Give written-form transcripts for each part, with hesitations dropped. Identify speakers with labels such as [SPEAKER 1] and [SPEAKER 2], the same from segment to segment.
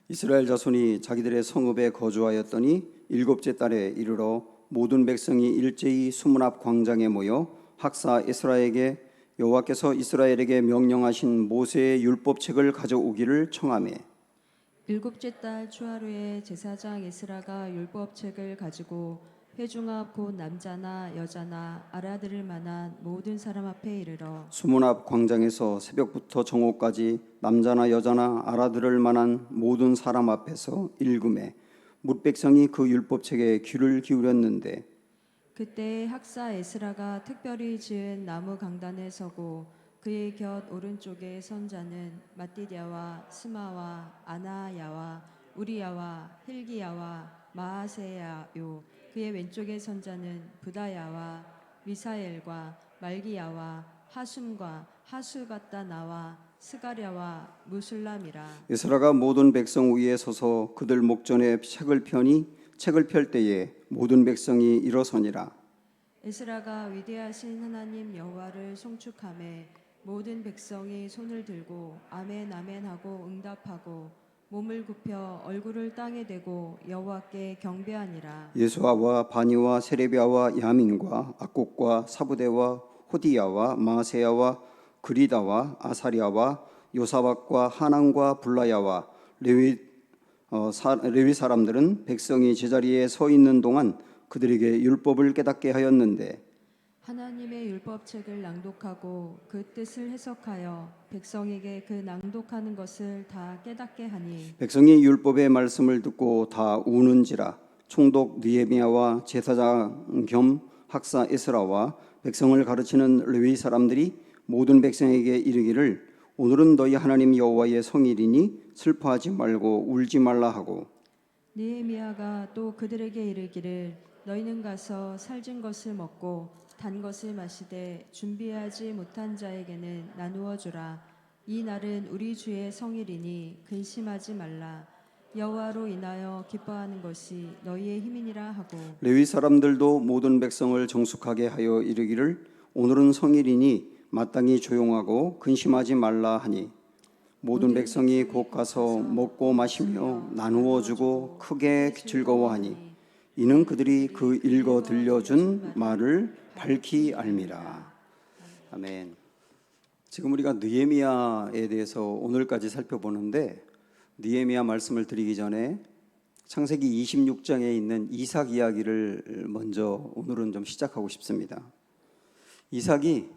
[SPEAKER 1] 이스라엘 자손이 자기들의 성읍에 거주하였더니 일곱째 달에 이르러 모든 백성이 일제히 수문 앞 광장에 모여 학사 에스라에게 여호와께서 이스라엘에게 명령하신 모세의 율법책을 가져오기를 청하매
[SPEAKER 2] 일곱째 달 추하루에 제사장 에스라가 율법책을 가지고 회중 앞 곧 남자나 여자나 알아들을 만한 모든 사람 앞에 이르러
[SPEAKER 1] 수문 앞 광장에서 새벽부터 정오까지 남자나 여자나 알아들을 만한 모든 사람 앞에서 읽음에 뭇 백성이 그 율법책에 귀를 기울였는데
[SPEAKER 2] 그때 학사 에스라가 특별히 지은 나무 강단에 서고 그의 곁 오른쪽에 선 자는 마띠디아와 스마와 아나야와 우리야와 힐기야와 마아세야요 그의 왼쪽에 선 자는 부다야와 미사엘과 말기야와 하숨과 하수바다나와 스가랴와 무술람이라.
[SPEAKER 1] 에스라가 모든 백성 위에 서서 그들 목전에 책을 펴니 책을 펼 때에 모든 백성이 일어서니라.
[SPEAKER 2] 에스라가 위대하신 하나님 여호와를 송축하매 모든 백성이 손을 들고 아멘 아멘 하고 응답하고 몸을 굽혀 얼굴을 땅에 대고 여호와께 경배하니라.
[SPEAKER 1] 예수아와 바니와 세레비아와 야민과 악곡과 사부대와 호디야와 마세야와 그리다와 아사리아와 요사박과 하난과 불라야와 레위 사람들은 백성이 제자리에 서 있는 동안 그들에게 율법을 깨닫게 하였는데
[SPEAKER 2] 하나님의 율법책을 낭독하고 그 뜻을 해석하여 백성에게 그 낭독하는 것을 다 깨닫게 하니
[SPEAKER 1] 백성이 율법의 말씀을 듣고 다 우는지라. 총독 느헤미야와 제사장 겸 학사 에스라와 백성을 가르치는 레위 사람들이 모든 백성에게 이르기를 오늘은 너희 하나님 여호와의 성일이니 슬퍼하지 말고 울지 말라 하고
[SPEAKER 2] 느헤미야가 또 그들에게 이르기를 너희는 가서 살진 것을 먹고 단 것을 마시되 준비하지 못한 자에게는 나누어 주라. 이 날은 우리 주의 성일이니 근심하지 말라. 여호와로 인하여 기뻐하는 것이 너희의 힘이니라 하고
[SPEAKER 1] 레위 사람들도 모든 백성을 정숙하게 하여 이르기를 오늘은 성일이니 마땅히 조용하고 근심하지 말라 하니 모든 백성이 곧 가서 먹고 마시며 나누어 주고 크게 즐거워하니 이는 그들이 그 읽어 들려준 말을 밝히 알미라. 아멘. 지금 우리가 느헤미야에 대해서 오늘까지 살펴보는데 느헤미야 말씀을 드리기 전에 창세기 26장에 있는 이삭 이야기를 먼저 오늘은 좀 시작하고 싶습니다. 이삭이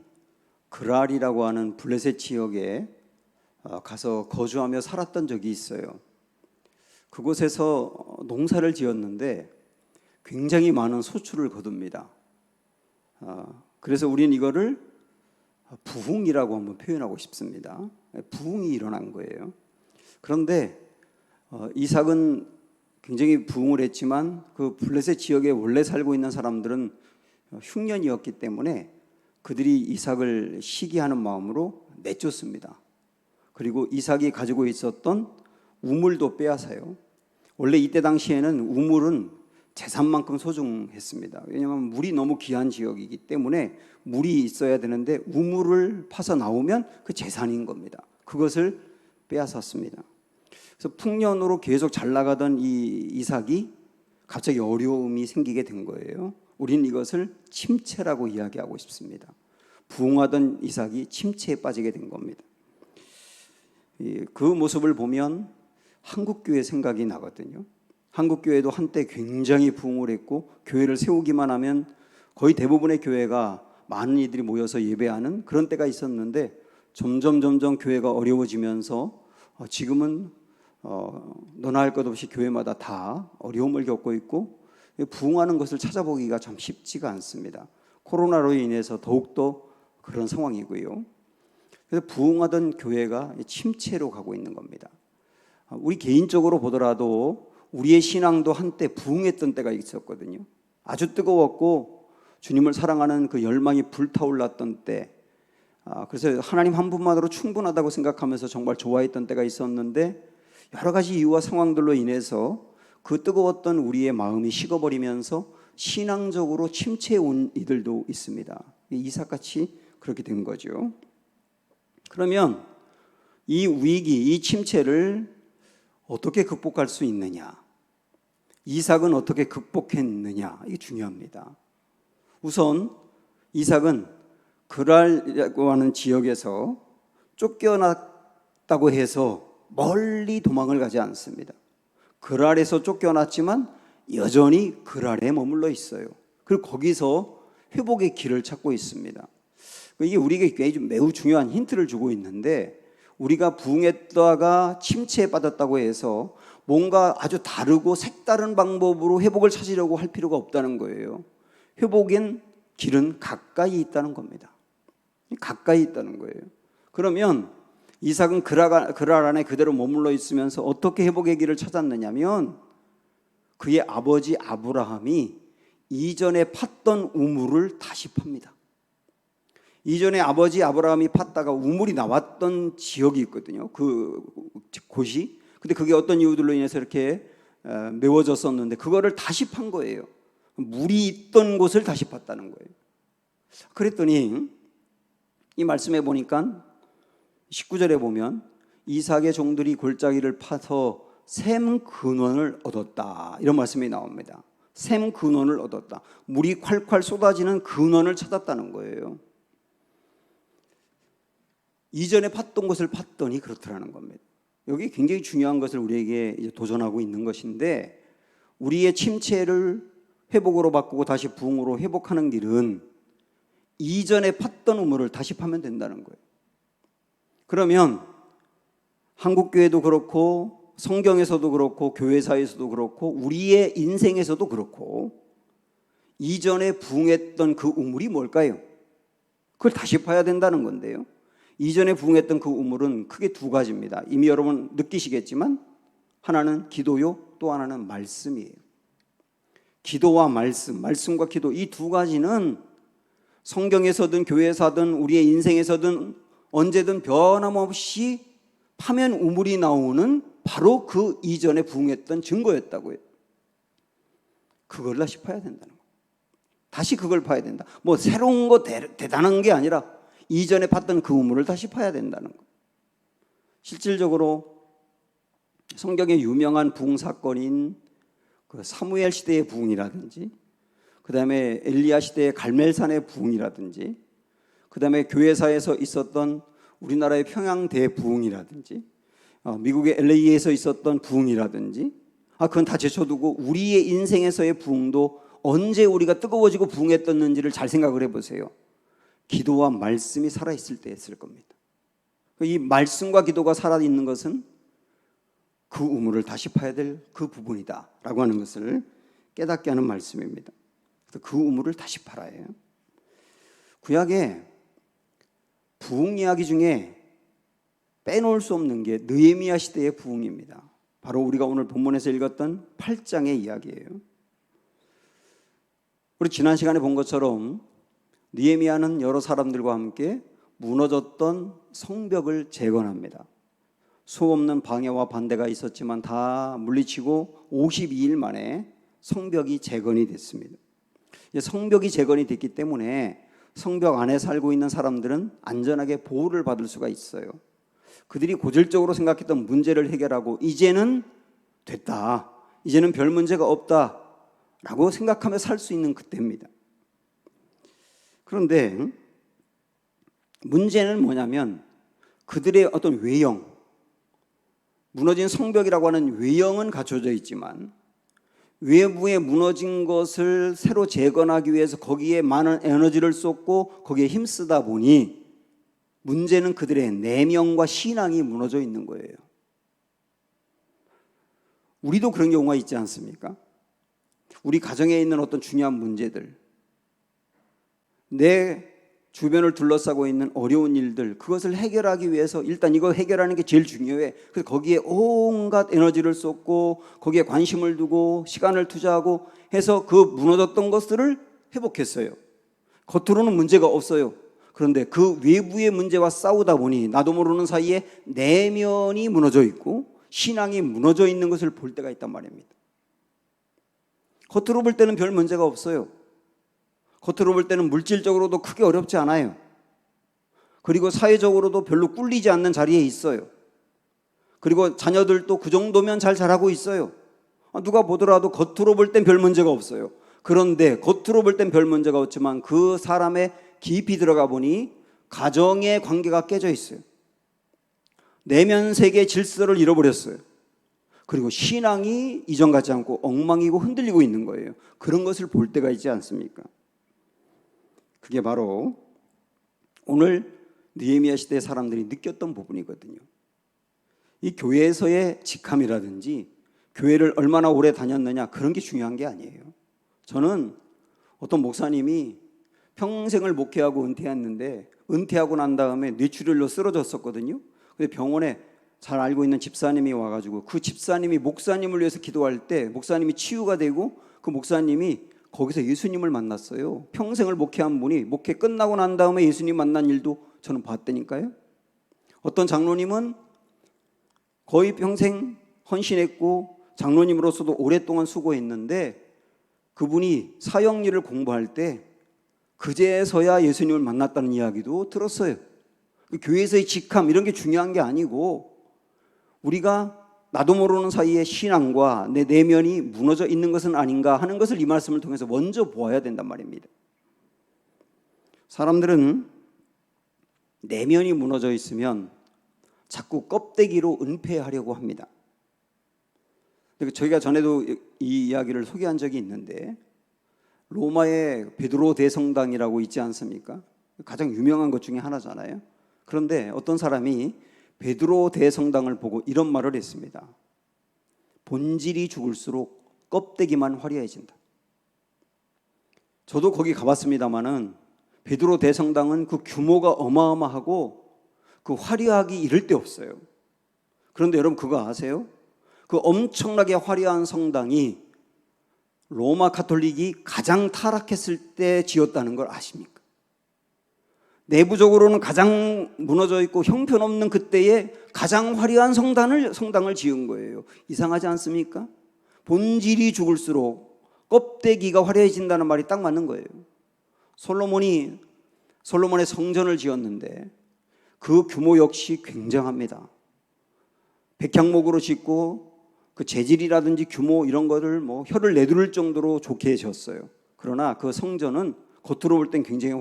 [SPEAKER 1] 그랄이라고 하는 블레셋 지역에 가서 거주하며 살았던 적이 있어요. 그곳에서 농사를 지었는데 굉장히 많은 소출을 거둡니다. 그래서 우리는 이거를 부흥이라고 한번 표현하고 싶습니다. 부흥이 일어난 거예요. 그런데 이삭은 굉장히 부흥을 했지만 그 블레셋 지역에 원래 살고 있는 사람들은 흉년이었기 때문에 그들이 이삭을 시기하는 마음으로 내쫓습니다. 그리고 이삭이 가지고 있었던 우물도 빼앗아요. 원래 이때 당시에는 우물은 재산만큼 소중했습니다. 왜냐하면 물이 너무 귀한 지역이기 때문에 물이 있어야 되는데 우물을 파서 나오면 그 재산인 겁니다. 그것을 빼앗았습니다. 그래서 풍년으로 계속 잘 나가던 이 이삭이 갑자기 어려움이 생기게 된 거예요. 우리는 이것을 침체라고 이야기하고 싶습니다. 부흥하던 이삭이 침체에 빠지게 된 겁니다. 그 모습을 보면 한국교회 생각이 나거든요. 한국교회도 한때 굉장히 부흥을 했고 교회를 세우기만 하면 거의 대부분의 교회가 많은 이들이 모여서 예배하는 그런 때가 있었는데 점점 교회가 어려워지면서 지금은 너나 할 것 없이 교회마다 다 어려움을 겪고 있고 부흥하는 것을 찾아보기가 참 쉽지가 않습니다. 코로나로 인해서 더욱더 그런 상황이고요. 그래서 부흥하던 교회가 침체로 가고 있는 겁니다. 우리 개인적으로 보더라도 우리의 신앙도 한때 부흥했던 때가 있었거든요. 아주 뜨거웠고 주님을 사랑하는 그 열망이 불타올랐던 때, 그래서 하나님 한 분만으로 충분하다고 생각하면서 정말 좋아했던 때가 있었는데 여러 가지 이유와 상황들로 인해서 그 뜨거웠던 우리의 마음이 식어버리면서 신앙적으로 침체에 온 이들도 있습니다. 이삭같이 그렇게 된 거죠. 그러면 이 위기, 이 침체를 어떻게 극복할 수 있느냐? 이삭은 어떻게 극복했느냐? 이게 중요합니다. 우선 이삭은 그랄이라고 하는 지역에서 쫓겨났다고 해서 멀리 도망을 가지 않습니다. 그랄에서 쫓겨났지만 여전히 그랄에 머물러 있어요. 그리고 거기서 회복의 길을 찾고 있습니다. 이게 우리에게 매우 중요한 힌트를 주고 있는데, 우리가 부흥했다가 침체에 빠졌다고 해서 뭔가 아주 다르고 색다른 방법으로 회복을 찾으려고 할 필요가 없다는 거예요. 회복의 길은 가까이 있다는 겁니다. 가까이 있다는 거예요. 그러면 이삭은 그랄 안에 그대로 머물러 있으면서 어떻게 회복의 길을 찾았느냐면, 그의 아버지 아브라함이 이전에 팠던 우물을 다시 팝니다. 이전에 아버지 아브라함이 팠다가 우물이 나왔던 지역이 있거든요. 그 곳이. 근데 그게 어떤 이유들로 인해서 이렇게 메워졌었는데 그거를 다시 판 거예요. 물이 있던 곳을 다시 팠다는 거예요. 그랬더니 이 말씀에 보니까 19절에 보면 이삭의 종들이 골짜기를 파서 샘 근원을 얻었다, 이런 말씀이 나옵니다. 샘 근원을 얻었다. 물이 콸콸 쏟아지는 근원을 찾았다는 거예요. 이전에 팠던 것을 팠더니 그렇더라는 겁니다. 여기 굉장히 중요한 것을 우리에게 이제 도전하고 있는 것인데, 우리의 침체를 회복으로 바꾸고 다시 부흥으로 회복하는 길은 이전에 팠던 우물을 다시 파면 된다는 거예요. 그러면 한국교회도 그렇고 성경에서도 그렇고 교회사에서도 그렇고 우리의 인생에서도 그렇고, 이전에 부흥했던 그 우물이 뭘까요? 그걸 다시 파야 된다는 건데요. 이전에 부흥했던 그 우물은 크게 두 가지입니다. 이미 여러분 느끼시겠지만, 하나는 기도요, 또 하나는 말씀이에요. 기도와 말씀, 말씀과 기도, 이 두 가지는 성경에서든 교회에서든 우리의 인생에서든 언제든 변함없이 파면 우물이 나오는 바로 그 이전에 부흥했던 증거였다고요. 그걸 다시 파야 된다는 거예요. 다시 그걸 파야 된다. 뭐 새로운 거 대단한 게 아니라 이전에 팠던 그 우물을 다시 파야 된다는 거예요. 실질적으로 성경의 유명한 부흥 사건인 그 사무엘 시대의 부흥이라든지, 그 다음에 엘리야 시대의 갈멜산의 부흥이라든지, 그 다음에 교회사에서 있었던 우리나라의 평양 대부흥이라든지, 미국의 LA에서 있었던 부흥이라든지, 그건 다 제쳐두고 우리의 인생에서의 부흥도 언제 우리가 뜨거워지고 부흥했었는지를 잘 생각을 해보세요. 기도와 말씀이 살아있을 때 했을 겁니다. 이 말씀과 기도가 살아있는 것은 그 우물을 다시 파야 될 그 부분이다 라고 하는 것을 깨닫게 하는 말씀입니다. 그래서 그 우물을 다시 팔아야 해요. 구약의 부흥 이야기 중에 빼놓을 수 없는 게 느헤미야 시대의 부흥입니다. 바로 우리가 오늘 본문에서 읽었던 8장의 이야기예요. 우리 지난 시간에 본 것처럼 느헤미야는 여러 사람들과 함께 무너졌던 성벽을 재건합니다. 수없는 방해와 반대가 있었지만 다 물리치고 52일 만에 성벽이 재건이 됐습니다. 성벽이 재건이 됐기 때문에 성벽 안에 살고 있는 사람들은 안전하게 보호를 받을 수가 있어요. 그들이 고질적으로 생각했던 문제를 해결하고 이제는 됐다, 이제는 별 문제가 없다 라고 생각하며 살 수 있는 그때입니다. 그런데 문제는 뭐냐면 그들의 어떤 외형, 무너진 성벽이라고 하는 외형은 갖춰져 있지만 외부에 무너진 것을 새로 재건하기 위해서 거기에 많은 에너지를 쏟고 거기에 힘쓰다 보니 문제는 그들의 내면과 신앙이 무너져 있는 거예요. 우리도 그런 경우가 있지 않습니까? 우리 가정에 있는 어떤 중요한 문제들, 내 주변을 둘러싸고 있는 어려운 일들, 그것을 해결하기 위해서 일단 이거 해결하는 게 제일 중요해. 그래서 거기에 온갖 에너지를 쏟고 거기에 관심을 두고 시간을 투자하고 해서 그 무너졌던 것들을 회복했어요. 겉으로는 문제가 없어요. 그런데 그 외부의 문제와 싸우다 보니 나도 모르는 사이에 내면이 무너져 있고 신앙이 무너져 있는 것을 볼 때가 있단 말입니다. 겉으로 볼 때는 별 문제가 없어요. 겉으로 볼 때는 물질적으로도 크게 어렵지 않아요. 그리고 사회적으로도 별로 꿀리지 않는 자리에 있어요. 그리고 자녀들도 그 정도면 잘 자라고 있어요. 누가 보더라도 겉으로 볼 땐 별 문제가 없어요. 그런데 겉으로 볼 땐 별 문제가 없지만 그 사람의 깊이 들어가 보니 가정의 관계가 깨져 있어요. 내면 세계 질서를 잃어버렸어요. 그리고 신앙이 이전 같지 않고 엉망이고 흔들리고 있는 거예요. 그런 것을 볼 때가 있지 않습니까? 그게 바로 오늘 느헤미야 시대 사람들이 느꼈던 부분이거든요. 이 교회에서의 직함이라든지 교회를 얼마나 오래 다녔느냐 그런 게 중요한 게 아니에요. 저는 어떤 목사님이 평생을 목회하고 은퇴했는데 은퇴하고 난 다음에 뇌출혈로 쓰러졌었거든요. 근데 병원에 잘 알고 있는 집사님이 와가지고 그 집사님이 목사님을 위해서 기도할 때 목사님이 치유가 되고 그 목사님이 거기서 예수님을 만났어요. 평생을 목회한 분이 목회 끝나고 난 다음에 예수님 만난 일도 저는 봤다니까요. 어떤 장로님은 거의 평생 헌신했고 장로님으로서도 오랫동안 수고했는데 그분이 사역일을 공부할 때 그제서야 예수님을 만났다는 이야기도 들었어요. 교회에서의 직함 이런 게 중요한 게 아니고 우리가 나도 모르는 사이에 신앙과 내 내면이 무너져 있는 것은 아닌가 하는 것을 이 말씀을 통해서 먼저 보아야 된단 말입니다. 사람들은 내면이 무너져 있으면 자꾸 껍데기로 은폐하려고 합니다. 저희가 전에도 이 이야기를 소개한 적이 있는데 로마의 베드로 대성당이라고 있지 않습니까? 가장 유명한 것 중에 하나잖아요. 그런데 어떤 사람이 베드로 대성당을 보고 이런 말을 했습니다. 본질이 죽을수록 껍데기만 화려해진다. 저도 거기 가봤습니다마는 베드로 대성당은 그 규모가 어마어마하고 그 화려하기 이를 데 없어요. 그런데 여러분 그거 아세요? 그 엄청나게 화려한 성당이 로마 가톨릭이 가장 타락했을 때 지었다는 걸 아십니까? 내부적으로는 가장 무너져 있고 형편없는 그때에 가장 화려한 성당을 지은 거예요. 이상하지 않습니까? 본질이 죽을수록 껍데기가 화려해진다는 말이 딱 맞는 거예요. 솔로몬의 성전을 지었는데 그 규모 역시 굉장합니다. 백향목으로 짓고 그 재질이라든지 규모 이런 거를 혀를 내두를 정도로 좋게 지었어요. 그러나 그 성전은 겉으로 볼 땐 굉장히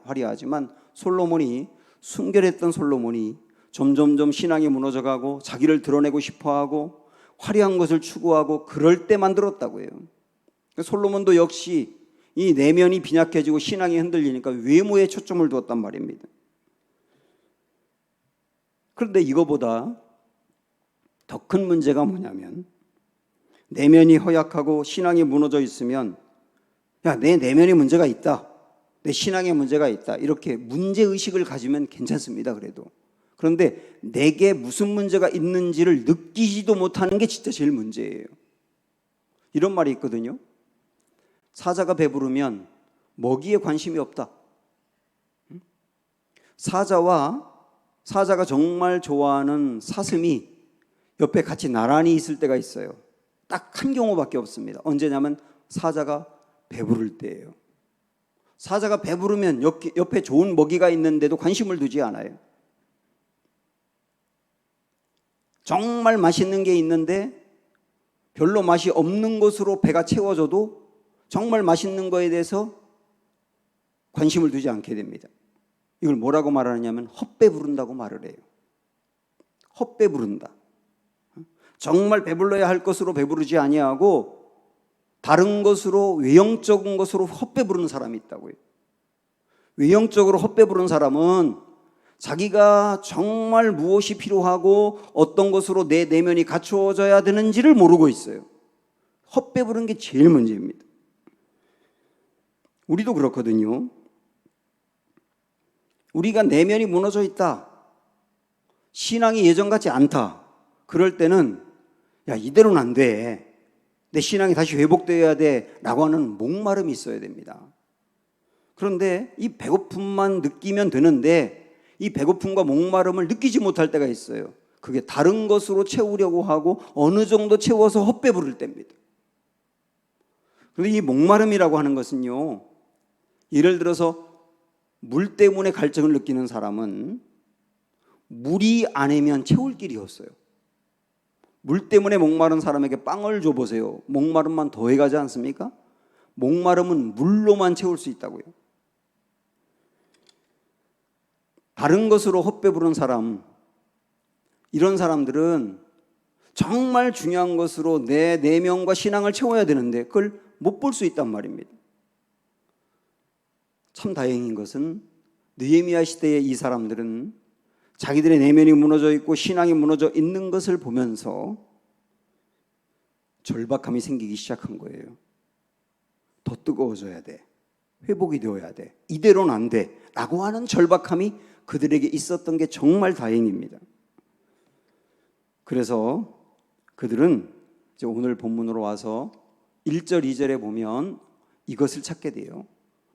[SPEAKER 1] 화려하지만 순결했던 솔로몬이 점점점 신앙이 무너져가고 자기를 드러내고 싶어하고 화려한 것을 추구하고 그럴 때 만들었다고 해요. 솔로몬도 역시 이 내면이 빈약해지고 신앙이 흔들리니까 외모에 초점을 두었단 말입니다. 그런데 이거보다 더 큰 문제가 뭐냐면 내면이 허약하고 신앙이 무너져 있으면 내 내면에 문제가 있다. 내 신앙에 문제가 있다. 이렇게 문제의식을 가지면 괜찮습니다. 그런데 내게 무슨 문제가 있는지를 느끼지도 못하는 게 진짜 제일 문제예요. 이런 말이 있거든요. 사자가 배부르면 먹이에 관심이 없다. 사자가 정말 좋아하는 사슴이 옆에 같이 나란히 있을 때가 있어요. 딱 한 경우밖에 없습니다. 언제냐면 사자가 배부를 때예요. 사자가 배부르면 옆에 좋은 먹이가 있는데도 관심을 두지 않아요. 정말 맛있는 게 있는데 별로 맛이 없는 것으로 배가 채워져도 정말 맛있는 거에 대해서 관심을 두지 않게 됩니다. 이걸 뭐라고 말하느냐면 헛배부른다고 말을 해요. 헛배부른다. 정말 배불러야 할 것으로 배부르지 아니하고 다른 것으로 외형적인 것으로 헛배부르는 사람이 있다고요. 외형적으로 헛배부른 사람은 자기가 정말 무엇이 필요하고 어떤 것으로 내 내면이 갖추어져야 되는지를 모르고 있어요. 헛배부른 게 제일 문제입니다. 우리도 그렇거든요. 우리가 내면이 무너져 있다. 신앙이 예전 같지 않다. 그럴 때는 이대로는 안 돼. 내 신앙이 다시 회복되어야 돼. 라고 하는 목마름이 있어야 됩니다. 그런데 이 배고픔만 느끼면 되는데 이 배고픔과 목마름을 느끼지 못할 때가 있어요. 그게 다른 것으로 채우려고 하고 어느 정도 채워서 헛배부를 때입니다. 그런데 이 목마름이라고 하는 것은요, 예를 들어서 물 때문에 갈증을 느끼는 사람은 물이 아니면 채울 길이 없어요. 물 때문에 목마른 사람에게 빵을 줘보세요. 목마름만 더해가지 않습니까? 목마름은 물로만 채울 수 있다고요. 다른 것으로 헛배부른 사람, 이런 사람들은 정말 중요한 것으로 내 내면과 신앙을 채워야 되는데 그걸 못 볼 수 있단 말입니다. 참 다행인 것은 느헤미야 시대의 이 사람들은 자기들의 내면이 무너져 있고 신앙이 무너져 있는 것을 보면서 절박함이 생기기 시작한 거예요. 더 뜨거워져야 돼. 회복이 되어야 돼. 이대로는 안 돼. 라고 하는 절박함이 그들에게 있었던 게 정말 다행입니다. 그래서 그들은 이제 오늘 본문으로 와서 1절, 2절에 보면 이것을 찾게 돼요.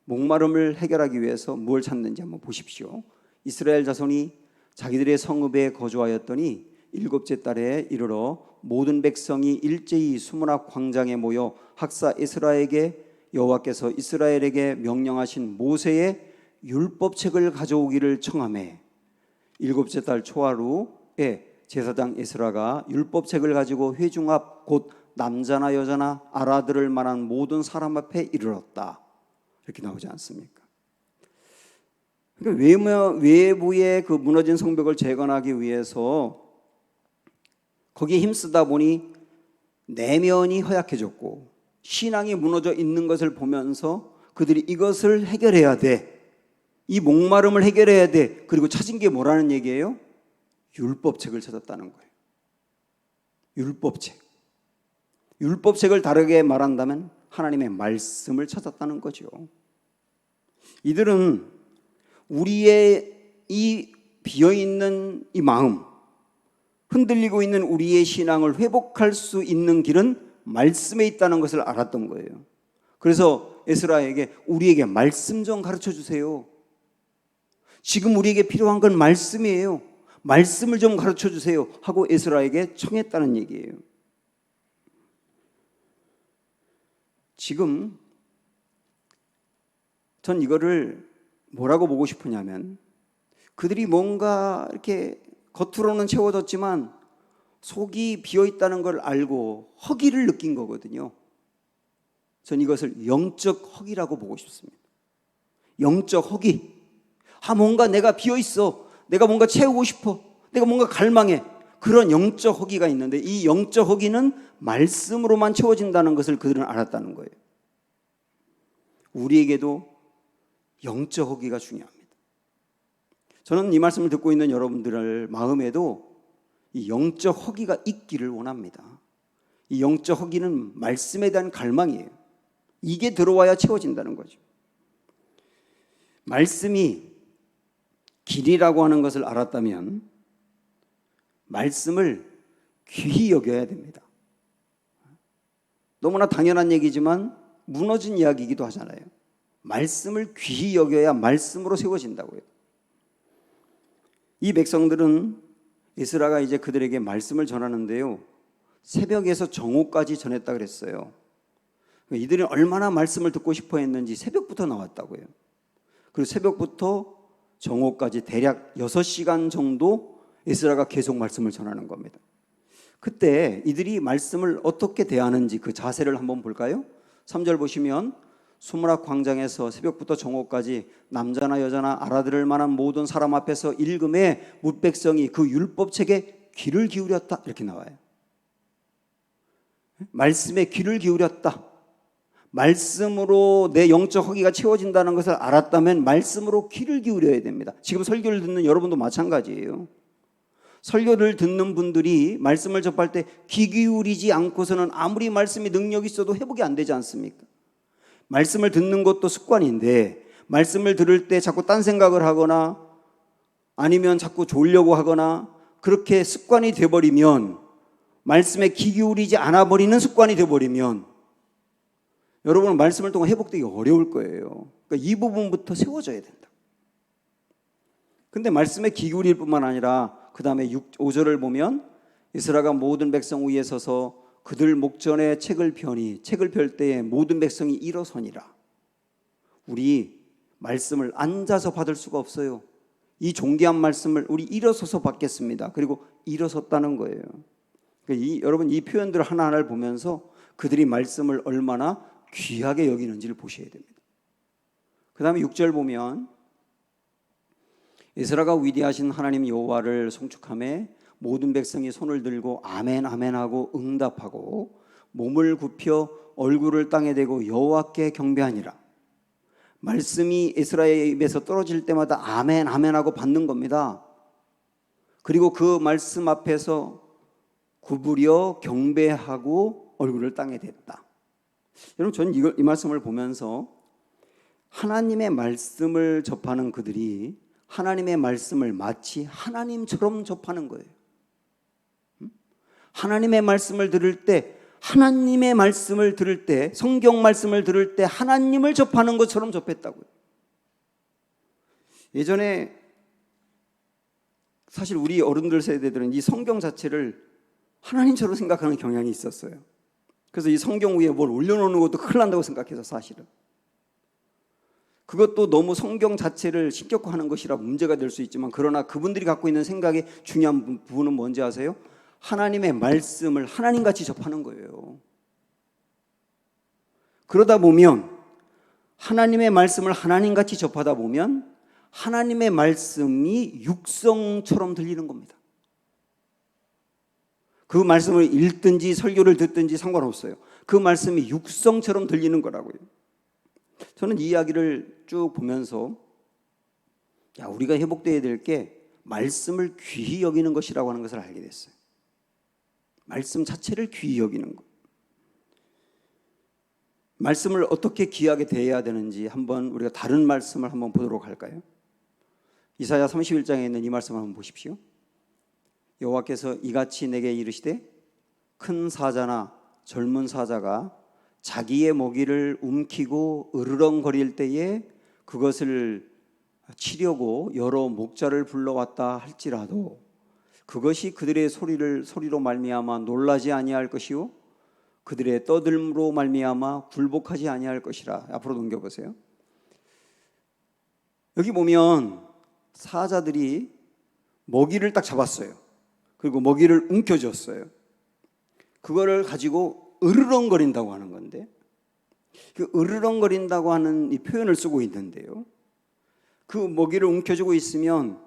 [SPEAKER 1] 목마름을 해결하기 위해서 무엇을 찾는지 한번 보십시오. 이스라엘 자손이 자기들의 성읍에 거주하였더니 7째 달에 이르러 모든 백성이 일제히 수문학 광장에 모여 학사 에스라에게 여호와께서 이스라엘에게 명령하신 모세의 율법책을 가져오기를 청하매 7째 달 초하루에 제사장 에스라가 율법책을 가지고 회중 앞 곧 남자나 여자나 알아들을 만한 모든 사람 앞에 이르렀다. 이렇게 나오지 않습니까? 그러니까 외부의 그 무너진 성벽을 재건하기 위해서 거기에 힘쓰다 보니 내면이 허약해졌고 신앙이 무너져 있는 것을 보면서 그들이 이것을 해결해야 돼. 이 목마름을 해결해야 돼. 그리고 찾은 게 뭐라는 얘기예요? 율법책을 찾았다는 거예요. 율법책. 율법책을 다르게 말한다면 하나님의 말씀을 찾았다는 거죠. 이들은 우리의 이 비어있는 이 마음, 흔들리고 있는 우리의 신앙을 회복할 수 있는 길은 말씀에 있다는 것을 알았던 거예요. 그래서 에스라에게 우리에게 말씀 좀 가르쳐 주세요. 지금 우리에게 필요한 건 말씀이에요. 말씀을 좀 가르쳐 주세요 하고 에스라에게 청했다는 얘기예요. 지금 전 이거를 뭐라고 보고 싶으냐면 그들이 뭔가 이렇게 겉으로는 채워졌지만 속이 비어있다는 걸 알고 허기를 느낀 거거든요. 전 이것을 영적 허기라고 보고 싶습니다. 영적 허기. 뭔가 내가 비어있어. 내가 뭔가 채우고 싶어. 내가 뭔가 갈망해. 그런 영적 허기가 있는데 이 영적 허기는 말씀으로만 채워진다는 것을 그들은 알았다는 거예요. 우리에게도 영적 허기가 중요합니다. 저는 이 말씀을 듣고 있는 여러분들 마음에도 이 영적 허기가 있기를 원합니다. 이 영적 허기는 말씀에 대한 갈망이에요. 이게 들어와야 채워진다는 거죠. 말씀이 길이라고 하는 것을 알았다면 말씀을 귀히 여겨야 됩니다. 너무나 당연한 얘기지만 무너진 이야기이기도 하잖아요. 말씀을 귀히 여겨야 말씀으로 세워진다고요. 이 백성들은 에스라가 이제 그들에게 말씀을 전하는데요. 새벽에서 정오까지 전했다 그랬어요. 이들은 얼마나 말씀을 듣고 싶어 했는지 새벽부터 나왔다고요. 그리고 새벽부터 정오까지 대략 6시간 정도 에스라가 계속 말씀을 전하는 겁니다. 그때 이들이 말씀을 어떻게 대하는지 그 자세를 한번 볼까요? 3절 보시면 수문학 광장에서 새벽부터 정오까지 남자나 여자나 알아들을 만한 모든 사람 앞에서 읽음에 뭇백성이 그 율법책에 귀를 기울였다 이렇게 나와요. 말씀에 귀를 기울였다. 말씀으로 내 영적 허기가 채워진다는 것을 알았다면 말씀으로 귀를 기울여야 됩니다. 지금 설교를 듣는 여러분도 마찬가지예요. 설교를 듣는 분들이 말씀을 접할 때 귀 기울이지 않고서는 아무리 말씀이 능력이 있어도 회복이 안 되지 않습니까? 말씀을 듣는 것도 습관인데 말씀을 들을 때 자꾸 딴 생각을 하거나 아니면 자꾸 졸려고 하거나 그렇게 습관이 돼버리면 말씀에 귀 기울이지 않아 버리는 습관이 돼버리면 여러분은 말씀을 통해 회복되기 어려울 거예요. 그러니까 이 부분부터 세워져야 된다. 근데 말씀에 귀 기울일 뿐만 아니라 그 다음에 5절을 보면 이스라엘가 모든 백성 위에 서서 그들 목전에 책을 펴니 책을 펼 때에 모든 백성이 일어서니라. 우리 말씀을 앉아서 받을 수가 없어요. 이 존귀한 말씀을 우리 일어서서 받겠습니다. 그리고 일어섰다는 거예요. 여러분 이 표현들 하나하나를 보면서 그들이 말씀을 얼마나 귀하게 여기는지를 보셔야 됩니다. 그 다음에 6절 보면 에스라가 위대하신 하나님 여호와를 송축하며 모든 백성이 손을 들고 아멘 아멘 하고 응답하고 몸을 굽혀 얼굴을 땅에 대고 여호와께 경배하니라. 말씀이 에스라의 입에서 떨어질 때마다 아멘 아멘 하고 받는 겁니다. 그리고 그 말씀 앞에서 구부려 경배하고 얼굴을 땅에 댔다. 여러분 저는 이 말씀을 보면서 하나님의 말씀을 접하는 그들이 하나님의 말씀을 마치 하나님처럼 접하는 거예요. 하나님의 말씀을 들을 때, 하나님의 말씀을 들을 때, 성경 말씀을 들을 때 하나님을 접하는 것처럼 접했다고요. 예전에 사실 우리 어른들 세대들은 이 성경 자체를 하나님처럼 생각하는 경향이 있었어요. 그래서 이 성경 위에 뭘 올려놓는 것도 큰일 난다고 생각해서 사실은. 그것도 너무 성경 자체를 신격화하는 것이라 문제가 될 수 있지만 그러나 그분들이 갖고 있는 생각의 중요한 부분은 뭔지 아세요? 하나님의 말씀을 하나님같이 접하는 거예요. 그러다 보면 하나님의 말씀을 하나님같이 접하다 보면 하나님의 말씀이 육성처럼 들리는 겁니다. 그 말씀을 읽든지 설교를 듣든지 상관없어요. 그 말씀이 육성처럼 들리는 거라고요. 저는 이 이야기를 쭉 보면서 우리가 회복되어야 될 게 말씀을 귀히 여기는 것이라고 하는 것을 알게 됐어요. 말씀 자체를 귀히 여기는 것. 말씀을 어떻게 귀하게 대해야 되는지 한번 우리가 다른 말씀을 한번 보도록 할까요? 이사야 31장에 있는 이 말씀을 한번 보십시오. 여호와께서 이같이 내게 이르시되 큰 사자나 젊은 사자가 자기의 먹이를 움키고 으르렁거릴 때에 그것을 치려고 여러 목자를 불러왔다 할지라도 그것이 그들의 소리로 말미암아 놀라지 아니할 것이요 그들의 떠들므로 말미암아 굴복하지 아니할 것이라. 앞으로 넘겨보세요. 여기 보면 사자들이 먹이를 딱 잡았어요. 그리고 먹이를 움켜쥐었어요. 그거를 가지고 으르렁거린다고 하는 건데, 그 으르렁거린다고 하는 이 표현을 쓰고 있는데요, 그 먹이를 움켜쥐고 있으면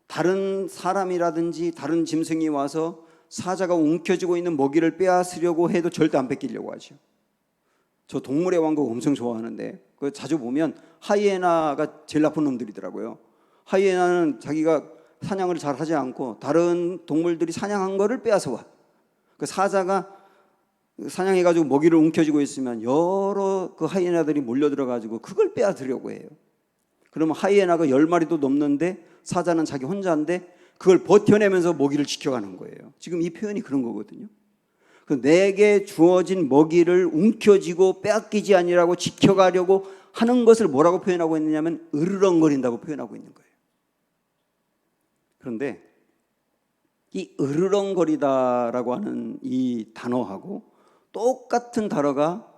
[SPEAKER 1] 다른 사람이라든지 다른 짐승이 와서 사자가 움켜쥐고 있는 먹이를 빼앗으려고 해도 절대 안 뺏기려고 하죠. 저 동물의 왕국 엄청 좋아하는데 그 자주 보면 하이에나가 제일 나쁜 놈들이더라고요. 하이에나는 자기가 사냥을 잘 하지 않고 다른 동물들이 사냥한 거를 빼앗아 와. 그 사자가 사냥해가지고 먹이를 움켜쥐고 있으면 여러 그 하이에나들이 몰려들어가지고 그걸 빼앗으려고 해요. 그러면 하이에나가 10마리도 넘는데 사자는 자기 혼자인데 그걸 버텨내면서 먹이를 지켜가는 거예요. 지금 이 표현이 그런 거거든요. 내게 주어진 먹이를 움켜쥐고 빼앗기지 아니라고 지켜가려고 하는 것을 뭐라고 표현하고 있느냐면 으르렁거린다고 표현하고 있는 거예요. 그런데 이 으르렁거리다라고 하는 이 단어하고 똑같은 단어가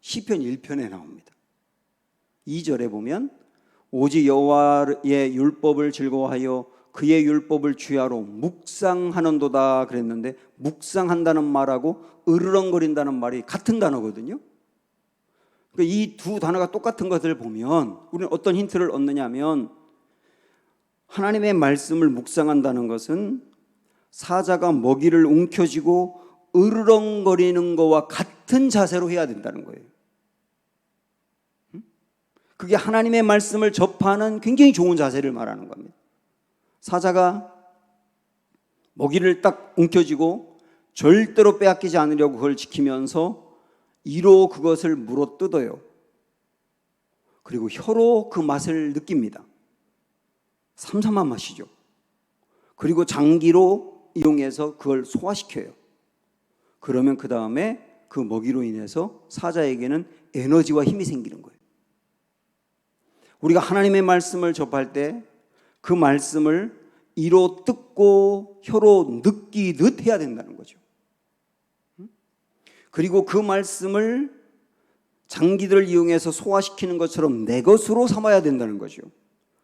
[SPEAKER 1] 시편 1편에 나옵니다. 2절에 보면 오직 여호와의 율법을 즐거워하여 그의 율법을 주야로 묵상하는도다 그랬는데, 묵상한다는 말하고 으르렁거린다는 말이 같은 단어거든요. 이 두 단어가 똑같은 것을 보면 우리는 어떤 힌트를 얻느냐면, 하나님의 말씀을 묵상한다는 것은 사자가 먹이를 움켜쥐고 으르렁거리는 것과 같은 자세로 해야 된다는 거예요. 그게 하나님의 말씀을 접하는 굉장히 좋은 자세를 말하는 겁니다. 사자가 먹이를 딱 움켜쥐고 절대로 빼앗기지 않으려고 그걸 지키면서 이로 그것을 물어뜯어요. 그리고 혀로 그 맛을 느낍니다. 삼삼한 맛이죠. 그리고 장기로 이용해서 그걸 소화시켜요. 그러면 그 다음에 그 먹이로 인해서 사자에게는 에너지와 힘이 생기는 거예요. 우리가 하나님의 말씀을 접할 때 그 말씀을 이로 뜯고 혀로 느끼듯 해야 된다는 거죠. 그리고 그 말씀을 장기들을 이용해서 소화시키는 것처럼 내 것으로 삼아야 된다는 거죠.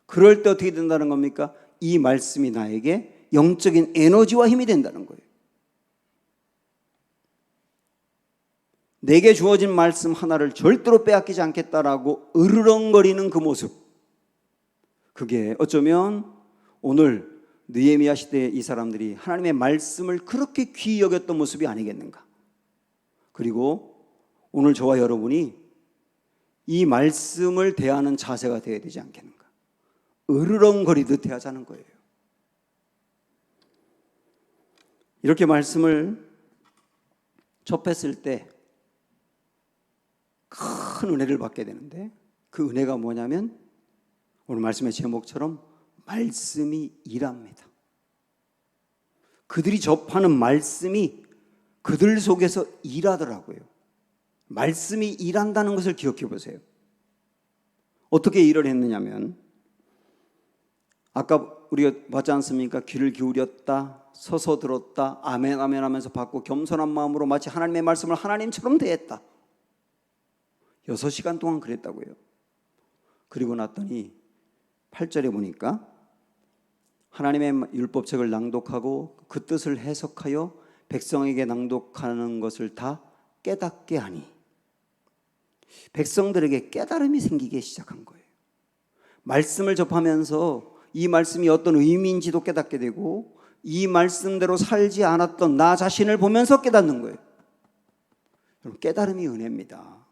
[SPEAKER 1] 그럴 때 어떻게 된다는 겁니까? 이 말씀이 나에게 영적인 에너지와 힘이 된다는 거예요. 내게 주어진 말씀 하나를 절대로 빼앗기지 않겠다라고 으르렁거리는 그 모습, 그게 어쩌면 오늘 느헤미야 시대의 이 사람들이 하나님의 말씀을 그렇게 귀히 여겼던 모습이 아니겠는가. 그리고 오늘 저와 여러분이 이 말씀을 대하는 자세가 되어야 되지 않겠는가. 으르렁거리듯 대하자는 거예요. 이렇게 말씀을 접했을 때 큰 은혜를 받게 되는데, 그 은혜가 뭐냐면 오늘 말씀의 제목처럼 말씀이 일합니다. 그들이 접하는 말씀이 그들 속에서 일하더라고요. 말씀이 일한다는 것을 기억해 보세요. 어떻게 일을 했느냐면, 아까 우리가 봤지 않습니까? 귀를 기울였다, 서서 들었다, 아멘 아멘 하면서 받고 겸손한 마음으로 마치 하나님의 말씀을 하나님처럼 대했다. 6시간 동안 그랬다고요. 그리고 났더니 8절에 보니까 하나님의 율법책을 낭독하고 그 뜻을 해석하여 백성에게 낭독하는 것을 다 깨닫게 하니, 백성들에게 깨달음이 생기기 시작한 거예요. 말씀을 접하면서 이 말씀이 어떤 의미인지도 깨닫게 되고, 이 말씀대로 살지 않았던 나 자신을 보면서 깨닫는 거예요. 여러분, 깨달음이 은혜입니다.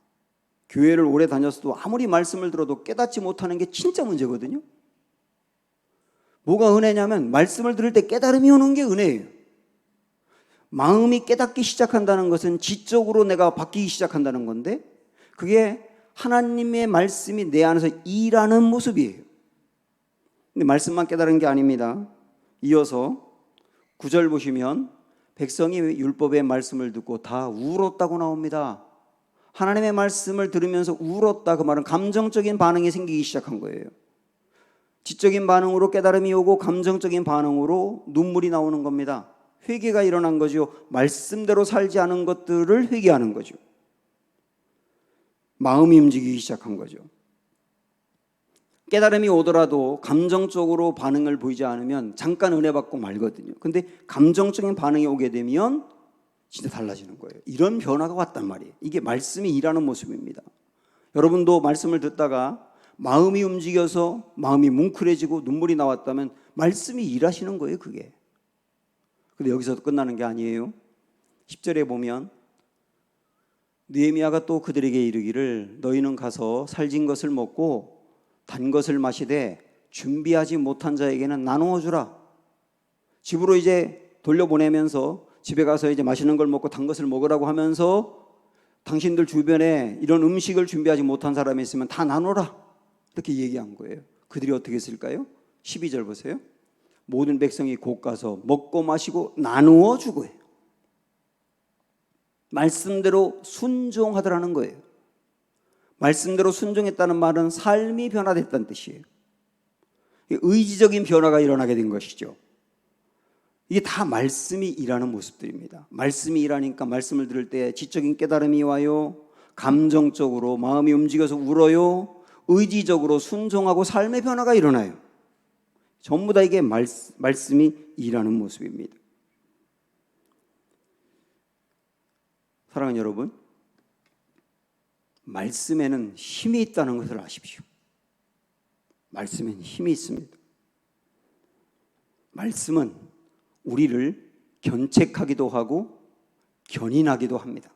[SPEAKER 1] 교회를 오래 다녔어도 아무리 말씀을 들어도 깨닫지 못하는 게 진짜 문제거든요. 뭐가 은혜냐면 말씀을 들을 때 깨달음이 오는 게 은혜예요. 마음이 깨닫기 시작한다는 것은 지적으로 내가 바뀌기 시작한다는 건데, 그게 하나님의 말씀이 내 안에서 일하는 모습이에요. 근데 말씀만 깨달은 게 아닙니다. 이어서 9절 보시면 백성이 율법의 말씀을 듣고 다 울었다고 나옵니다. 하나님의 말씀을 들으면서 울었다, 그 말은 감정적인 반응이 생기기 시작한 거예요. 지적인 반응으로 깨달음이 오고 감정적인 반응으로 눈물이 나오는 겁니다. 회개가 일어난 거죠. 말씀대로 살지 않은 것들을 회개하는 거죠. 마음이 움직이기 시작한 거죠. 깨달음이 오더라도 감정적으로 반응을 보이지 않으면 잠깐 은혜 받고 말거든요. 근데 감정적인 반응이 오게 되면 진짜 달라지는 거예요. 이런 변화가 왔단 말이에요. 이게 말씀이 일하는 모습입니다. 여러분도 말씀을 듣다가 마음이 움직여서 마음이 뭉클해지고 눈물이 나왔다면 말씀이 일하시는 거예요, 그게. 근데 여기서 끝나는 게 아니에요. 10절에 보면 느헤미야가 또 그들에게 이르기를 너희는 가서 살진 것을 먹고 단 것을 마시되 준비하지 못한 자에게는 나누어 주라. 집으로 이제 돌려보내면서 집에 가서 이제 맛있는 걸 먹고 단 것을 먹으라고 하면서 당신들 주변에 이런 음식을 준비하지 못한 사람이 있으면 다 나눠라. 이렇게 얘기한 거예요. 그들이 어떻게 했을까요? 12절 보세요. 모든 백성이 곧 가서 먹고 마시고 나누어 주고 해요. 말씀대로 순종하더라는 거예요. 말씀대로 순종했다는 말은 삶이 변화됐다는 뜻이에요. 의지적인 변화가 일어나게 된 것이죠. 이게 다 말씀이 일하는 모습들입니다. 말씀이 일하니까 말씀을 들을 때 지적인 깨달음이 와요. 감정적으로 마음이 움직여서 울어요. 의지적으로 순종하고 삶의 변화가 일어나요. 전부 다 이게 말씀이 일하는 모습입니다. 사랑하는 여러분, 말씀에는 힘이 있다는 것을 아십시오. 말씀에는 힘이 있습니다. 말씀은 우리를 견책하기도 하고 견인하기도 합니다.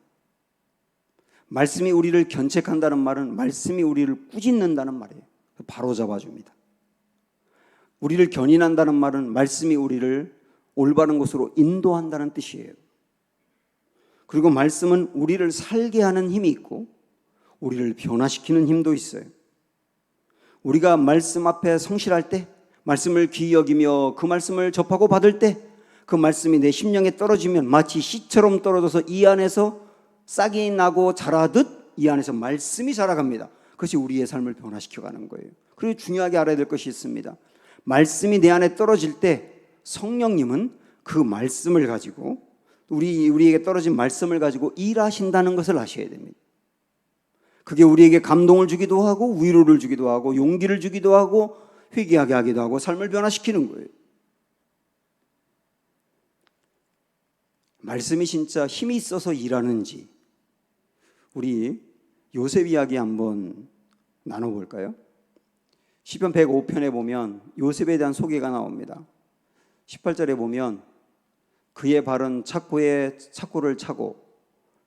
[SPEAKER 1] 말씀이 우리를 견책한다는 말은 말씀이 우리를 꾸짖는다는 말이에요. 바로 잡아줍니다. 우리를 견인한다는 말은 말씀이 우리를 올바른 곳으로 인도한다는 뜻이에요. 그리고 말씀은 우리를 살게 하는 힘이 있고 우리를 변화시키는 힘도 있어요. 우리가 말씀 앞에 성실할 때, 말씀을 귀히 여기며 그 말씀을 접하고 받을 때, 그 말씀이 내 심령에 떨어지면 마치 씨처럼 떨어져서 이 안에서 싹이 나고 자라듯 이 안에서 말씀이 자라갑니다. 그것이 우리의 삶을 변화시켜가는 거예요. 그리고 중요하게 알아야 될 것이 있습니다. 말씀이 내 안에 떨어질 때 성령님은 그 말씀을 가지고 우리에게 떨어진 말씀을 가지고 일하신다는 것을 아셔야 됩니다. 그게 우리에게 감동을 주기도 하고 위로를 주기도 하고 용기를 주기도 하고 회개하게 하기도 하고 삶을 변화시키는 거예요. 말씀이 진짜 힘이 있어서 일하는지, 우리 요셉 이야기 한번 나눠볼까요? 시편 105편에 보면 요셉에 대한 소개가 나옵니다. 18절에 보면 그의 발은 착고에 착고를 차고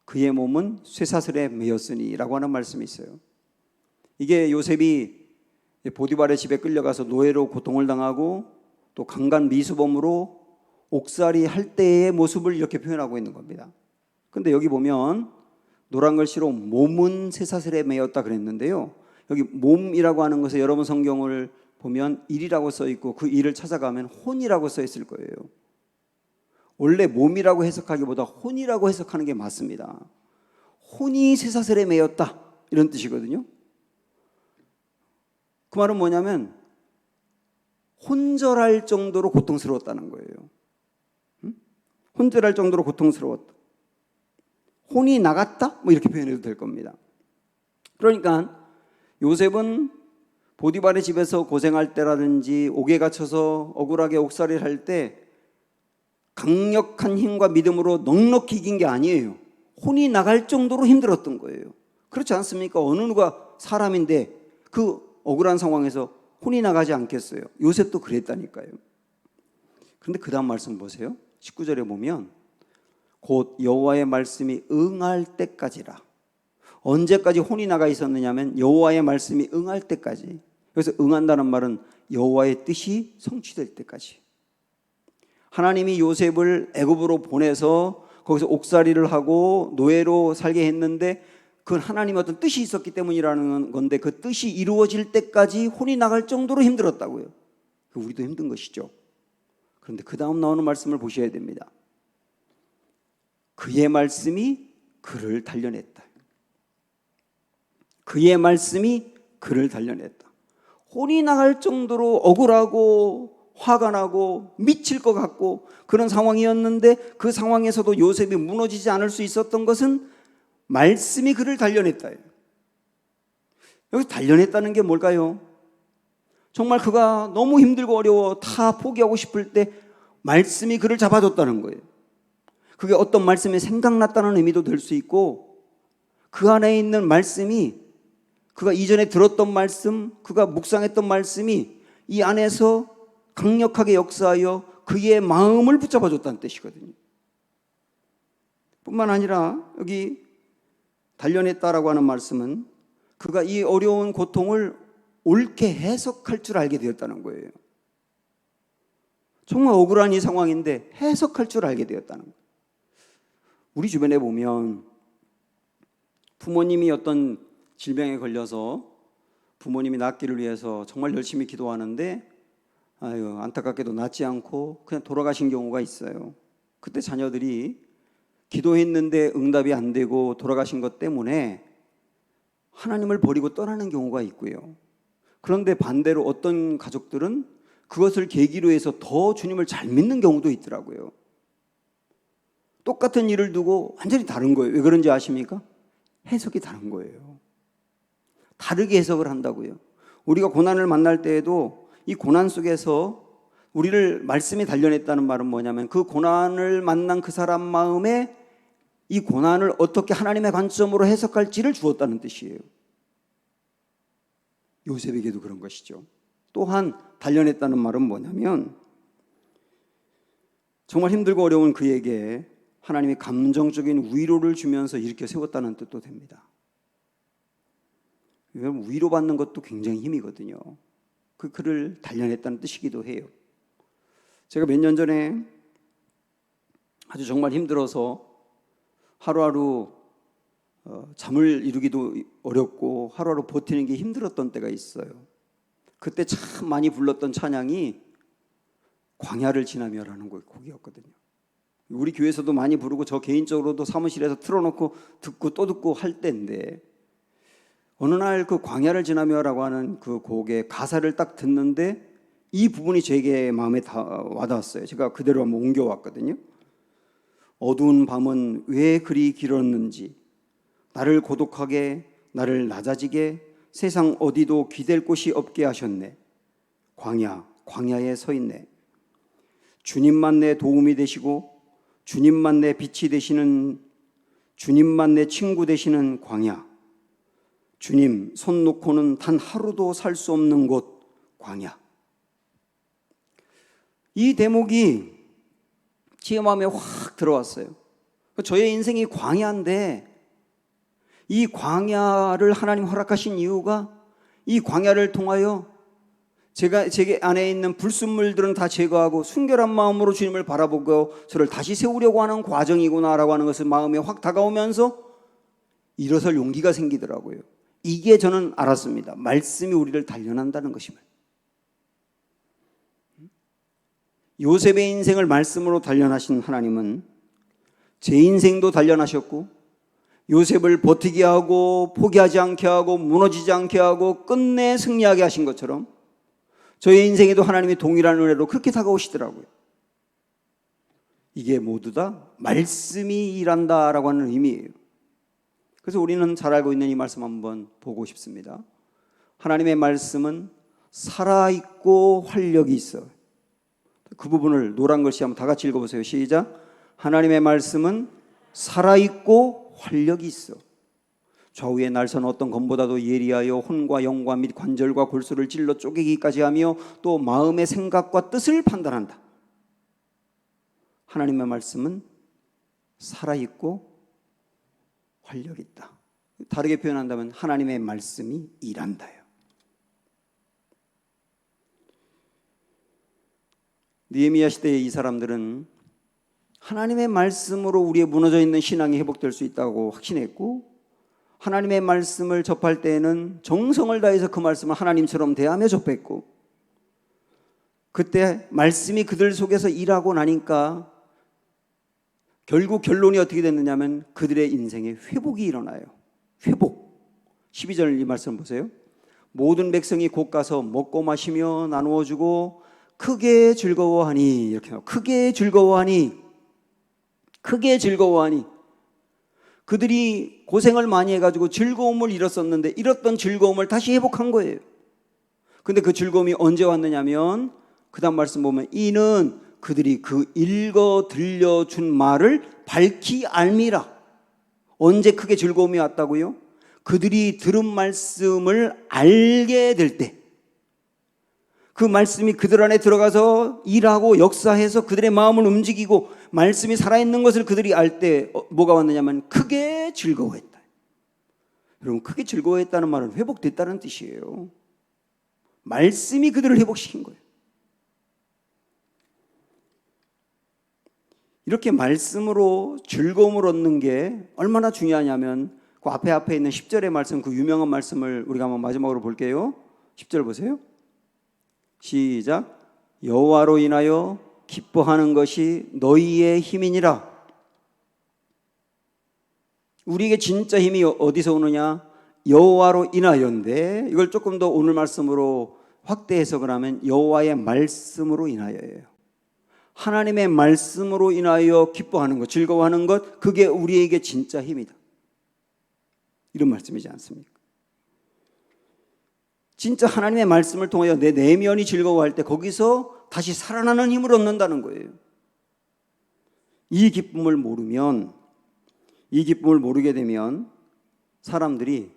[SPEAKER 1] 그의 몸은 쇠사슬에 매였으니 라고 하는 말씀이 있어요. 이게 요셉이 보디발의 집에 끌려가서 노예로 고통을 당하고 또 강간 미수범으로 옥살이 할 때의 모습을 이렇게 표현하고 있는 겁니다. 근데 여기 보면 노란 글씨로 몸은 쇠사슬에 매였다 그랬는데요, 여기 몸이라고 하는 것에 여러분 성경을 보면 일이라고 써 있고 그 일을 찾아가면 혼이라고 써 있을 거예요. 원래 몸이라고 해석하기보다 혼이라고 해석하는 게 맞습니다. 혼이 쇠사슬에 매였다 이런 뜻이거든요. 그 말은 뭐냐면 혼절할 정도로 고통스러웠다는 거예요. 혼절할 정도로 고통스러웠다. 혼이 나갔다? 뭐 이렇게 표현해도 될 겁니다. 그러니까 요셉은 보디발의 집에서 고생할 때라든지 옥에 갇혀서 억울하게 옥살이를 할 때 강력한 힘과 믿음으로 넉넉히 이긴 게 아니에요. 혼이 나갈 정도로 힘들었던 거예요. 그렇지 않습니까? 어느 누가 사람인데 그 억울한 상황에서 혼이 나가지 않겠어요? 요셉도 그랬다니까요. 그런데 그 다음 말씀 보세요. 19절에 보면 곧 여호와의 말씀이 응할 때까지라. 언제까지 혼이 나가 있었느냐면 여호와의 말씀이 응할 때까지. 그래서 응한다는 말은 여호와의 뜻이 성취될 때까지. 하나님이 요셉을 애굽으로 보내서 거기서 옥살이를 하고 노예로 살게 했는데 그건 하나님의 어떤 뜻이 있었기 때문이라는 건데 그 뜻이 이루어질 때까지 혼이 나갈 정도로 힘들었다고요. 우리도 힘든 것이죠. 그런데 그 다음 나오는 말씀을 보셔야 됩니다. 그의 말씀이 그를 단련했다. 그의 말씀이 그를 단련했다. 혼이 나갈 정도로 억울하고 화가 나고 미칠 것 같고 그런 상황이었는데 그 상황에서도 요셉이 무너지지 않을 수 있었던 것은 말씀이 그를 단련했다. 여기서 단련했다는 게 뭘까요? 정말 그가 너무 힘들고 어려워 다 포기하고 싶을 때 말씀이 그를 잡아줬다는 거예요. 그게 어떤 말씀이 생각났다는 의미도 될 수 있고 그 안에 있는 말씀이 그가 이전에 들었던 말씀, 그가 묵상했던 말씀이 이 안에서 강력하게 역사하여 그의 마음을 붙잡아줬다는 뜻이거든요. 뿐만 아니라 여기 단련했다라고 하는 말씀은 그가 이 어려운 고통을 옳게 해석할 줄 알게 되었다는 거예요. 정말 억울한 이 상황인데 해석할 줄 알게 되었다는 거예요. 우리 주변에 보면 부모님이 어떤 질병에 걸려서 부모님이 낫기를 위해서 정말 열심히 기도하는데 안타깝게도 낫지 않고 그냥 돌아가신 경우가 있어요. 그때 자녀들이 기도했는데 응답이 안 되고 돌아가신 것 때문에 하나님을 버리고 떠나는 경우가 있고요. 그런데 반대로 어떤 가족들은 그것을 계기로 해서 더 주님을 잘 믿는 경우도 있더라고요. 똑같은 일을 두고 완전히 다른 거예요. 왜 그런지 아십니까? 해석이 다른 거예요. 다르게 해석을 한다고요. 우리가 고난을 만날 때에도 이 고난 속에서 우리를 말씀이 단련했다는 말은 뭐냐면 그 고난을 만난 그 사람 마음에 이 고난을 어떻게 하나님의 관점으로 해석할지를 주었다는 뜻이에요. 요셉에게도 그런 것이죠. 또한 단련했다는 말은 뭐냐면 정말 힘들고 어려운 그에게 하나님이 감정적인 위로를 주면서 일으켜 세웠다는 뜻도 됩니다. 위로받는 것도 굉장히 힘이거든요. 그를 단련했다는 뜻이기도 해요. 제가 몇 년 전에 아주 정말 힘들어서 하루하루 잠을 이루기도 어렵고 하루하루 버티는 게 힘들었던 때가 있어요. 그때 참 많이 불렀던 찬양이 광야를 지나며라는 곡이었거든요. 우리 교회에서도 많이 부르고 저 개인적으로도 사무실에서 틀어놓고 듣고 또 듣고 할 때인데 어느 날 그 광야를 지나며라고 하는 그 곡의 가사를 딱 듣는데 이 부분이 제게 마음에 와닿았어요. 제가 그대로 한번 옮겨왔거든요. 어두운 밤은 왜 그리 길었는지 나를 고독하게 나를 낮아지게 세상 어디도 기댈 곳이 없게 하셨네. 광야에 서 있네. 주님만 내 도움이 되시고 주님만 내 빛이 되시는 주님만 내 친구 되시는 광야, 주님 손 놓고는 단 하루도 살 수 없는 곳 광야. 이 대목이 제 마음에 확 들어왔어요. 저의 인생이 광야인데 이 광야를 하나님 허락하신 이유가 이 광야를 통하여 제 안에 있는 불순물들은 다 제거하고 순결한 마음으로 주님을 바라보고 저를 다시 세우려고 하는 과정이구나라고 하는 것을 마음에 확 다가오면서 일어설 용기가 생기더라고요. 이게 저는 알았습니다. 말씀이 우리를 단련한다는 것임을. 요셉의 인생을 말씀으로 단련하신 하나님은 제 인생도 단련하셨고 요셉을 버티게 하고 포기하지 않게 하고 무너지지 않게 하고 끝내 승리하게 하신 것처럼 저의 인생에도 하나님이 동일한 은혜로 그렇게 다가오시더라고요. 이게 모두 다 말씀이 일한다라고 하는 의미예요. 그래서 우리는 잘 알고 있는 이 말씀 한번 보고 싶습니다. 하나님의 말씀은 살아있고 활력이 있어요. 그 부분을 노란 글씨 한번 다 같이 읽어보세요. 시작. 하나님의 말씀은 살아있고 활력이 있어. 좌우의 날선 어떤 검보다도 예리하여 혼과 영과 및 관절과 골수를 찔러 쪼개기까지 하며 또 마음의 생각과 뜻을 판단한다. 하나님의 말씀은 살아있고 활력이 있다. 다르게 표현한다면 하나님의 말씀이 일한다요. 느헤미야 시대의 이 사람들은 하나님의 말씀으로 우리의 무너져 있는 신앙이 회복될 수 있다고 확신했고 하나님의 말씀을 접할 때에는 정성을 다해서 그 말씀을 하나님처럼 대하며 접했고 그때 말씀이 그들 속에서 일하고 나니까 결국 결론이 어떻게 됐느냐면 그들의 인생에 회복이 일어나요. 회복. 12절 이 말씀 보세요. 모든 백성이 곧 가서 먹고 마시며 나누어 주고 크게 즐거워하니 이렇게 해요. 크게 즐거워하니 그들이 고생을 많이 해가지고 즐거움을 잃었었는데 잃었던 즐거움을 다시 회복한 거예요. 근데 그 즐거움이 언제 왔느냐면 그 다음 말씀 보면 이는 그들이 그 읽어 들려준 말을 밝히 알미라. 언제 크게 즐거움이 왔다고요? 그들이 들은 말씀을 알게 될 때 그 말씀이 그들 안에 들어가서 일하고 역사해서 그들의 마음을 움직이고 말씀이 살아있는 것을 그들이 알 때 뭐가 왔느냐면 크게 즐거워했다. 여러분 크게 즐거워했다는 말은 회복됐다는 뜻이에요. 말씀이 그들을 회복시킨 거예요. 이렇게 말씀으로 즐거움을 얻는 게 얼마나 중요하냐면 그 앞에 있는 10절의 말씀, 그 유명한 말씀을 우리가 한번 마지막으로 볼게요. 10절 보세요. 시작. 여호와로 인하여 기뻐하는 것이 너희의 힘이니라. 우리에게 진짜 힘이 어디서 오느냐? 여호와로 인하여인데 이걸 조금 더 오늘 말씀으로 확대 해석을 하면 여호와의 말씀으로 인하여예요. 하나님의 말씀으로 인하여 기뻐하는 것, 즐거워하는 것, 그게 우리에게 진짜 힘이다. 이런 말씀이지 않습니까? 진짜 하나님의 말씀을 통하여 내 내면이 즐거워할 때 거기서 다시 살아나는 힘을 얻는다는 거예요. 이 기쁨을 모르게 되면 사람들이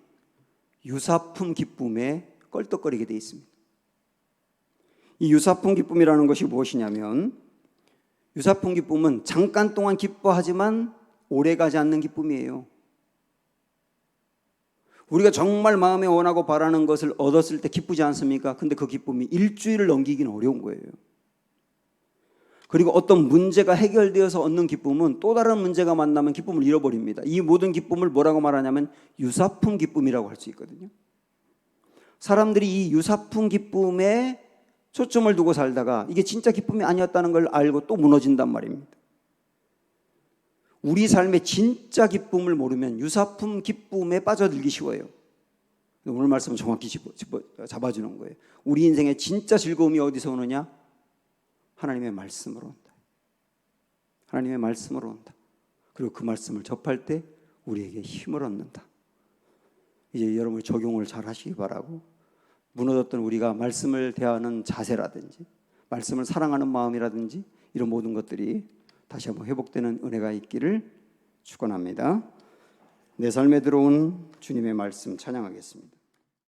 [SPEAKER 1] 유사품 기쁨에 껄떡거리게 돼 있습니다. 이 유사품 기쁨이라는 것이 무엇이냐면 유사품 기쁨은 잠깐 동안 기뻐하지만 오래가지 않는 기쁨이에요. 우리가 정말 마음에 원하고 바라는 것을 얻었을 때 기쁘지 않습니까? 근데 그 기쁨이 일주일을 넘기기는 어려운 거예요. 그리고 어떤 문제가 해결되어서 얻는 기쁨은 또 다른 문제가 만나면 기쁨을 잃어버립니다. 이 모든 기쁨을 뭐라고 말하냐면 유사품 기쁨이라고 할 수 있거든요. 사람들이 이 유사품 기쁨에 초점을 두고 살다가 이게 진짜 기쁨이 아니었다는 걸 알고 또 무너진단 말입니다. 우리 삶의 진짜 기쁨을 모르면 유사품 기쁨에 빠져들기 쉬워요. 오늘 말씀은 정확히 잡아주는 거예요. 우리 인생의 진짜 즐거움이 어디서 오느냐? 하나님의 말씀으로 온다. 하나님의 말씀으로 온다. 그리고 그 말씀을 접할 때 우리에게 힘을 얻는다. 이제 여러분이 적용을 잘 하시기 바라고 무너졌던 우리가 말씀을 대하는 자세라든지 말씀을 사랑하는 마음이라든지 이런 모든 것들이 다시 한번 회복되는 은혜가 있기를 축원합니다. 내 삶에 들어온 주님의 말씀 찬양하겠습니다.